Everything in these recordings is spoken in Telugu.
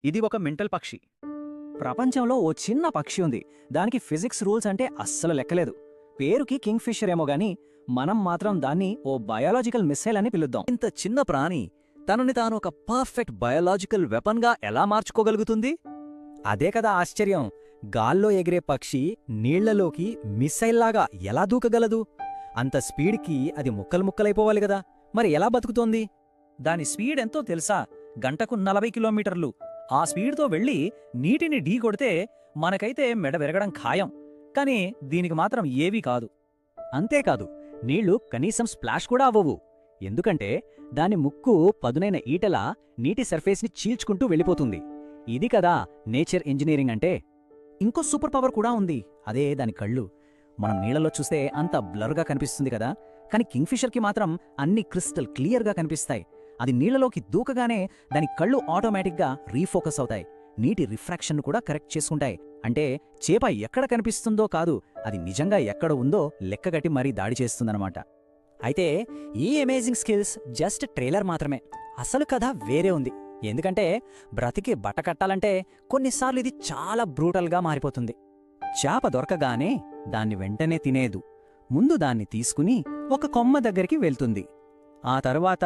ఇది ఒక మెంటల్ పక్షి. ప్రపంచంలో ఓ చిన్న పక్షి ఉంది. దానికి ఫిజిక్స్ రూల్స్ అంటే అస్సలు లెక్కలేదు. పేరుకి కింగ్ ఫిషర్ ఏమో గాని మనం మాత్రం దాన్ని ఓ బయాలజికల్ మిస్సైల్ అని పిలుద్దాం. ఇంత చిన్న ప్రాణి తనని తాను ఒక పర్ఫెక్ట్ బయాలజికల్ వెపన్గా ఎలా మార్చుకోగలుగుతుంది? అదే కదా ఆశ్చర్యం. గాల్లో ఎగిరే పక్షి నీళ్లలోకి మిస్సైల్లాగా ఎలా దూకగలదు? అంత స్పీడ్కి అది ముక్కలు ముక్కలైపోవాలి గదా. మరి ఎలా బతుకుతోంది? దాని స్పీడ్ ఎంతో తెలుసా? గంటకు 40 కిలోమీటర్లు. ఆ స్పీడ్తో వెళ్ళి నీటిని ఢీ కొడితే మనకైతే మెడ విరగడం ఖాయం. కానీ దీనికి మాత్రం ఏవీ కాదు. అంతేకాదు, నీళ్లు కనీసం స్ప్లాష్ కూడా అవ్వవు. ఎందుకంటే దాని ముక్కు పదునైన ఈటలా నీటి సర్ఫేస్ని చీల్చుకుంటూ వెళ్ళిపోతుంది. ఇది కదా నేచర్ ఇంజనీరింగ్ అంటే. ఇంకో సూపర్ పవర్ కూడా ఉంది. అదే దాని కళ్ళు. మనం నీళ్లలో చూస్తే అంత బ్లర్గా కనిపిస్తుంది కదా, కానీ కింగ్ఫిషర్కి మాత్రం అన్ని క్రిస్టల్ క్లియర్గా కనిపిస్తాయి. అది నీళ్లలోకి దూకగానే దాని కళ్ళు ఆటోమేటిక్గా రీఫోకస్ అవుతాయి. నీటి రిఫ్రాక్షన్ కూడా కరెక్ట్ చేసుకుంటాయి. అంటే చేప ఎక్కడ కనిపిస్తుందో కాదు, అది నిజంగా ఎక్కడ ఉందో లెక్కగట్టి మరీ దాడి చేస్తుందన్నమాట. అయితే ఈ అమేజింగ్ స్కిల్స్ జస్ట్ ట్రైలర్ మాత్రమే. అసలు కథ వేరే ఉంది. ఎందుకంటే బ్రతికి బట్టకట్టాలంటే కొన్నిసార్లు ఇది చాలా బ్రూటల్గా మారిపోతుంది. చేప దొరకగానే దాన్ని వెంటనే తినేదు. ముందు దాన్ని తీసుకుని ఒక కొమ్మ దగ్గరికి వెళ్తుంది. ఆ తరువాత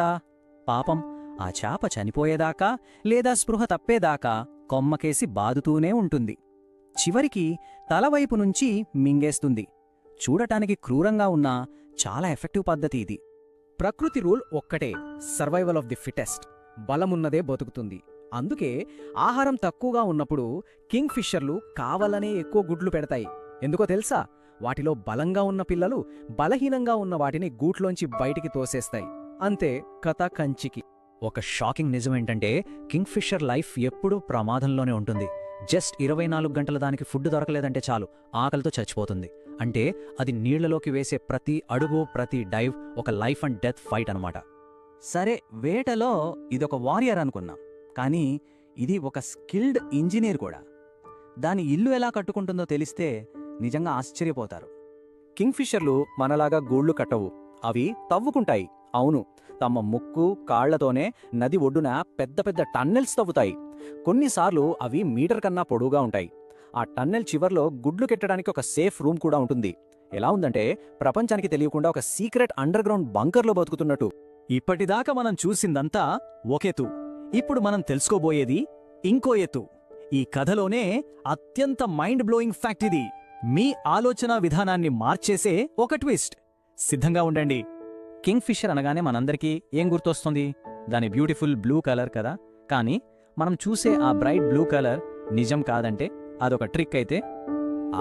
పాపం ఆ చేప చనిపోయేదాకా లేదా స్పృహ తప్పేదాకా కొమ్మకేసి బాదుతూనే ఉంటుంది. చివరికి తలవైపు నుంచి మింగేస్తుంది. చూడటానికి క్రూరంగా ఉన్నా చాలా ఎఫెక్టివ్ పద్ధతి ఇది. ప్రకృతి రూల్ ఒక్కటే, సర్వైవల్ ఆఫ్ ది ఫిటెస్ట్. బలమున్నదే బతుకుతుంది. అందుకే ఆహారం తక్కువగా ఉన్నప్పుడు కింగ్ ఫిషర్లు కావాలనే ఎక్కువ గుడ్లు పెడతాయి. ఎందుకో తెలుసా? వాటిలో బలంగా ఉన్న పిల్లలు బలహీనంగా ఉన్న వాటిని గూట్లోంచి బయటికి తోసేస్తాయి. అంతే, కథ కంచికి. ఒక షాకింగ్ నిజమేంటంటే కింగ్ఫిషర్ లైఫ్ ఎప్పుడూ ప్రమాదంలోనే ఉంటుంది. జస్ట్ 24 గంటల దానికి ఫుడ్ దొరకలేదంటే చాలు ఆకలితో చచ్చిపోతుంది. అంటే అది నీళ్లలోకి వేసే ప్రతి అడుగు, ప్రతి డైవ్ ఒక లైఫ్ అండ్ డెత్ ఫైట్ అనమాట. సరే, వేటలో ఇదొక వారియర్ అనుకున్నాం, కానీ ఇది ఒక స్కిల్డ్ ఇంజనీర్ కూడా. దాని ఇల్లు ఎలా కట్టుకుంటుందో తెలిస్తే నిజంగా ఆశ్చర్యపోతారు. కింగ్ఫిషర్లు మనలాగా గూళ్ళు కట్టవు, అవి తవ్వుకుంటాయి. అవును, తమ ముక్కు కాళ్లతోనే నది ఒడ్డున పెద్ద పెద్ద టన్నెల్స్ తవ్వుతాయి. కొన్నిసార్లు అవి మీటర్ కన్నా పొడవుగా ఉంటాయి. ఆ టన్నెల్ చివర్లో గుడ్లు కెట్టడానికి ఒక సేఫ్ రూమ్ కూడా ఉంటుంది. ఎలా ఉందంటే ప్రపంచానికి తెలియకుండా ఒక సీక్రెట్ అండర్ గ్రౌండ్ బంకర్లో బతుకుతున్నట్టు. ఇప్పటిదాకా మనం చూసిందంతా ఒకెత్తు. ఇప్పుడు మనం తెలుసుకోబోయేది ఇంకో ఎత్తు. ఈ కథలోనే అత్యంత మైండ్ బ్లోయింగ్ ఫ్యాక్ట్ ఇది. మీ ఆలోచనా విధానాన్ని మార్చేసే ఒక ట్విస్ట్. సిద్ధంగా ఉండండి. కింగ్ఫిషర్ అనగానే మనందరికీ ఏం గుర్తొస్తుంది? దాని బ్యూటిఫుల్ బ్లూ కలర్ కదా. కానీ మనం చూసే ఆ బ్రైట్ బ్లూ కలర్ నిజం కాదంటే అదొక ట్రిక్ అయితే?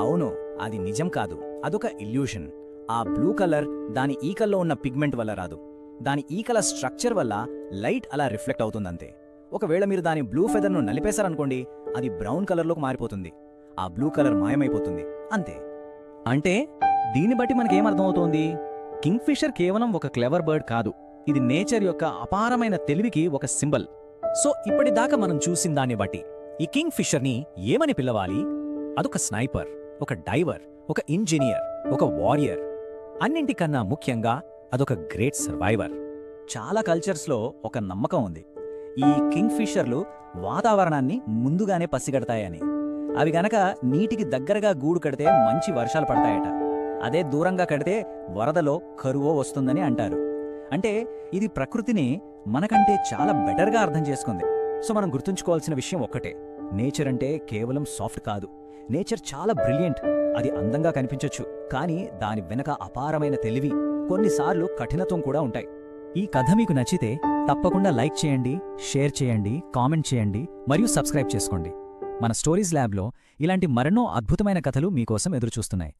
అవును, అది నిజం కాదు, అదొక ఇల్యూషన్. ఆ బ్లూ కలర్ దాని ఈకల్లో ఉన్న పిగ్మెంట్ వల్ల రాదు. దాని ఈకల స్ట్రక్చర్ వల్ల లైట్ అలా రిఫ్లెక్ట్ అవుతుందంతే. ఒకవేళ మీరు దాని బ్లూ ఫెదర్ను నలిపేశారనుకోండి, అది బ్రౌన్ కలర్లోకి మారిపోతుంది. ఆ బ్లూ కలర్ మాయమైపోతుంది అంతే. అంటే దీన్ని బట్టి మనకేమర్థమవుతోంది? కింగ్ఫిషర్ కేవలం ఒక క్లెవర్ బర్డ్ కాదు, ఇది నేచర్ యొక్క అపారమైన తెలివికి ఒక సింబల్. సో ఇప్పటిదాకా మనం చూసిన దాన్ని బట్టి ఈ కింగ్ఫిషర్ని ఏమని పిలవాలి? అదొక స్నైపర్, ఒక డైవర్, ఒక ఇంజనీర్, ఒక వారియర్. అన్నింటికన్నా ముఖ్యంగా అదొక గ్రేట్ సర్వైవర్. చాలా కల్చర్స్లో ఒక నమ్మకం ఉంది, ఈ కింగ్ఫిషర్లు వాతావరణాన్ని ముందుగానే పసిగడతాయని. అవి గనక నీటికి దగ్గరగా గూడు కడితే మంచి వర్షాలు పడతాయట. అదే దూరంగా కడితే వరదలో కరువో వస్తుందని అంటారు. అంటే ఇది ప్రకృతిని మనకంటే చాలా బెటర్గా అర్థం చేసుకుంది. సో మనం గుర్తుంచుకోవాల్సిన విషయం ఒక్కటే, నేచర్ అంటే కేవలం సాఫ్ట్ కాదు. నేచర్ చాలా బ్రిలియంట్. అది అందంగా కనిపించొచ్చు, కానీ దాని వెనక అపారమైన తెలివి, కొన్నిసార్లు కఠినత్వం కూడా ఉంటాయి. ఈ కథ మీకు నచ్చితే తప్పకుండా లైక్ చేయండి, షేర్ చేయండి, కామెంట్ చేయండి మరియు సబ్స్క్రైబ్ చేసుకోండి. మన స్టోరీస్ ల్యాబ్లో ఇలాంటి మరెన్నో అద్భుతమైన కథలు మీకోసం ఎదురుచూస్తున్నాయి.